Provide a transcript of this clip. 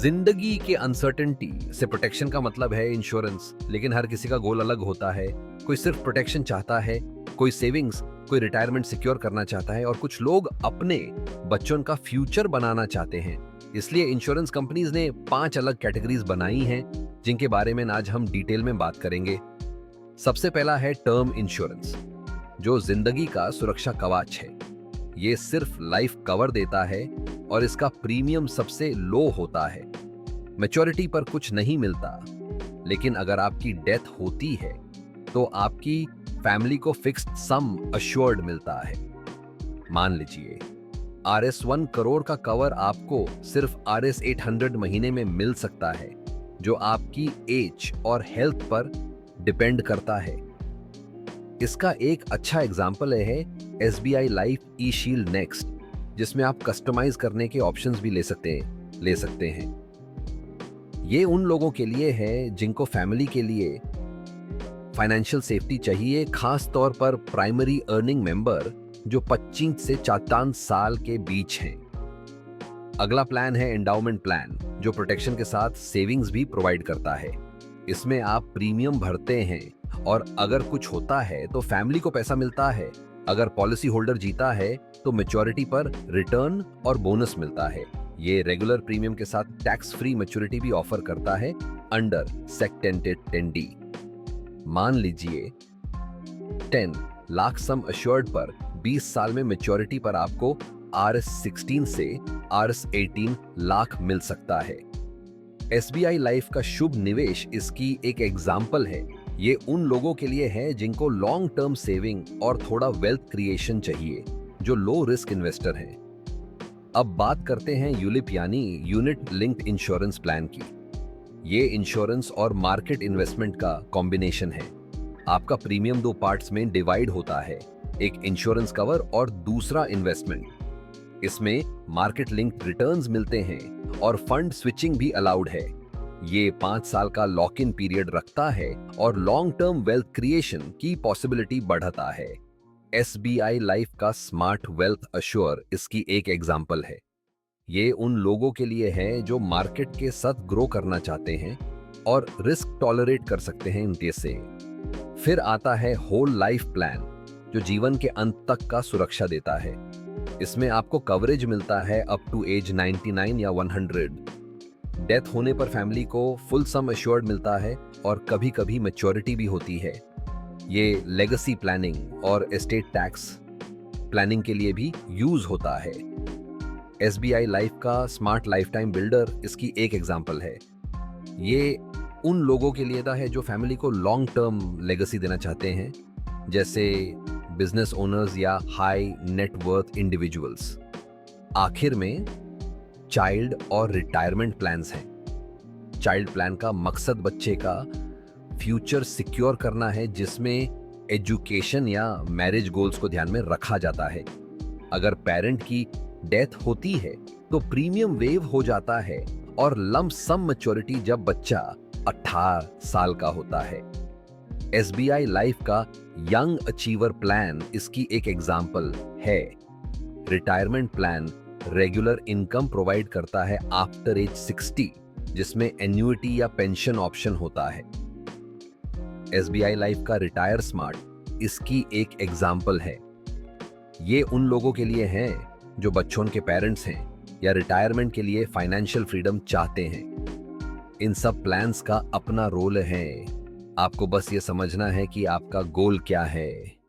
जिंदगी के अनसर्टेनिटी से प्रोटेक्शन का मतलब है इंश्योरेंस, लेकिन हर किसी का गोल अलग होता है। कोई सिर्फ प्रोटेक्शन चाहता है, कोई सेविंग्स, कोई रिटायरमेंट सिक्योर करना चाहता है और कुछ लोग अपने बच्चों का फ्यूचर बनाना चाहते हैं। इसलिए इंश्योरेंस कंपनीज ने 5 अलग कैटेगरीज बनाई हैं, जिनके बारे में आज हम डिटेल में बात करेंगे। सबसे पहला है टर्म इंश्योरेंस, जो जिंदगी का सुरक्षा कवच है। ये सिर्फ लाइफ कवर देता है और इसका प्रीमियम सबसे लो होता है। मैच्योरिटी पर कुछ नहीं मिलता, लेकिन अगर आपकी डेथ होती है तो आपकी फैमिली को फिक्स्ड सम अश्योर्ड मिलता है। मान लीजिए RS 1 करोड़ का कवर आपको सिर्फ RS 800 महीने में मिल सकता है, जो आपकी एज और हेल्थ पर डिपेंड करता है। इसका एक अच्छा एग्जाम्पल है SBI लाइफ ई-शील्ड नेक्स्ट, जिसमें आप कस्टमाइज करने के ऑप्शंस भी ले सकते हैं। ये उन लोगों के लिए है जिनको फैमिली के लिए फाइनेंशियल सेफ्टी चाहिए, खास तौर पर प्राइमरी अर्निंग मेंबर जो 25 से 54 साल के बीच हैं। अगला प्लान है एंडाउमेंट प्लान, जो प्रोटेक्शन के साथ सेविंग्स भी प्रोवाइड करता है। इसमें आप प्रीमियम भरते हैं और अगर कुछ होता है तो फैमिली को पैसा मिलता है। अगर पॉलिसी होल्डर जीता है तो मैच्योरिटी पर रिटर्न और बोनस मिलता है। ये रेगुलर प्रीमियम के साथ टैक्स फ्री मैच्योरिटी भी ऑफर करता है अंडर सेक्शन 10D। मान लीजिए 10 लाख सम अश्योर्ड पर 20 साल में मैच्योरिटी पर आपको RS 16 से RS 18 लाख मिल सकता है। SBI लाइफ का शुभ निवेश इसकी एक एग्जाम्पल है। ये उन लोगों के लिए है जिनको लॉन्ग टर्म सेविंग और थोड़ा वेल्थ क्रिएशन चाहिए, जो लो रिस्क इन्वेस्टर हैं। अब बात करते हैं यूलिप यानी यूनिट लिंक्ड इंश्योरेंस प्लान की। ये इंश्योरेंस और मार्केट इन्वेस्टमेंट का कॉम्बिनेशन है। आपका प्रीमियम 2 पार्ट्स में डिवाइड होता है, एक इंश्योरेंस कवर और दूसरा इन्वेस्टमेंट। इसमें मार्केट लिंक्ड रिटर्न्स मिलते हैं और फंड स्विचिंग भी अलाउड है। ये 5 साल का लॉक इन पीरियड रखता है और लॉन्ग टर्म वेल्थ क्रिएशन की पॉसिबिलिटी बढ़ाता है। SBI लाइफ का स्मार्ट वेल्थ अश्योर इसकी एक एग्जाम्पल है। ये उन लोगों के लिए है जो मार्केट के साथ ग्रो करना चाहते हैं और रिस्क टॉलरेट कर सकते हैं इनके से। फिर आता है होल लाइफ प्लान, जो जीवन के अंत तक का सुरक्षा देता है। इसमें आपको कवरेज मिलता है अप टू एज 99 या 100। डेथ होने पर फैमिली को फुल सम अश्योर्ड मिलता है और कभी-कभी मैच्योरिटी भी होती है। ये लेगेसी प्लानिंग और एस्टेट टैक्स प्लानिंग के लिए भी यूज होता है। SBI लाइफ का स्मार्ट लाइफ टाइम बिल्डर इसकी एक एग्जांपल है। ये उन लोगों के लिए है जो फैमिली को लॉन्ग टर्म लेगेसी देना चाहते हैं, जैसे बिजनेस ओनर्स या हाई नेट वर्थ इंडिविजुअल्स। आखिर में चाइल्ड और रिटायरमेंट प्लान्स हैं। चाइल्ड प्लान का मकसद बच्चे का फ्यूचर सिक्योर करना है, जिसमें एजुकेशन या मैरिज गोल्स को ध्यान में रखा जाता है। अगर पेरेंट की डेथ होती है तो प्रीमियम वेव हो जाता है और लंप सम मैच्योरिटी जब बच्चा 18 साल का होता है। SBI लाइफ का यंग अचीवर प्लान इसकी एक एग्जाम्पल है। Retirement plan regular income provide करता है आफ्टर एज 60, जिसमें एन्युइटी या पेंशन ऑप्शन होता है। SBI लाइफ का रिटायर स्मार्ट इसकी एक एग्जाम्पल है। ये उन लोगों के लिए है जो बच्चों के पेरेंट्स हैं या रिटायरमेंट के लिए फाइनेंशियल फ्रीडम चाहते हैं। इन सब प्लान्स का अपना रोल है। आपको बस ये समझना है कि आपका गोल क्या है।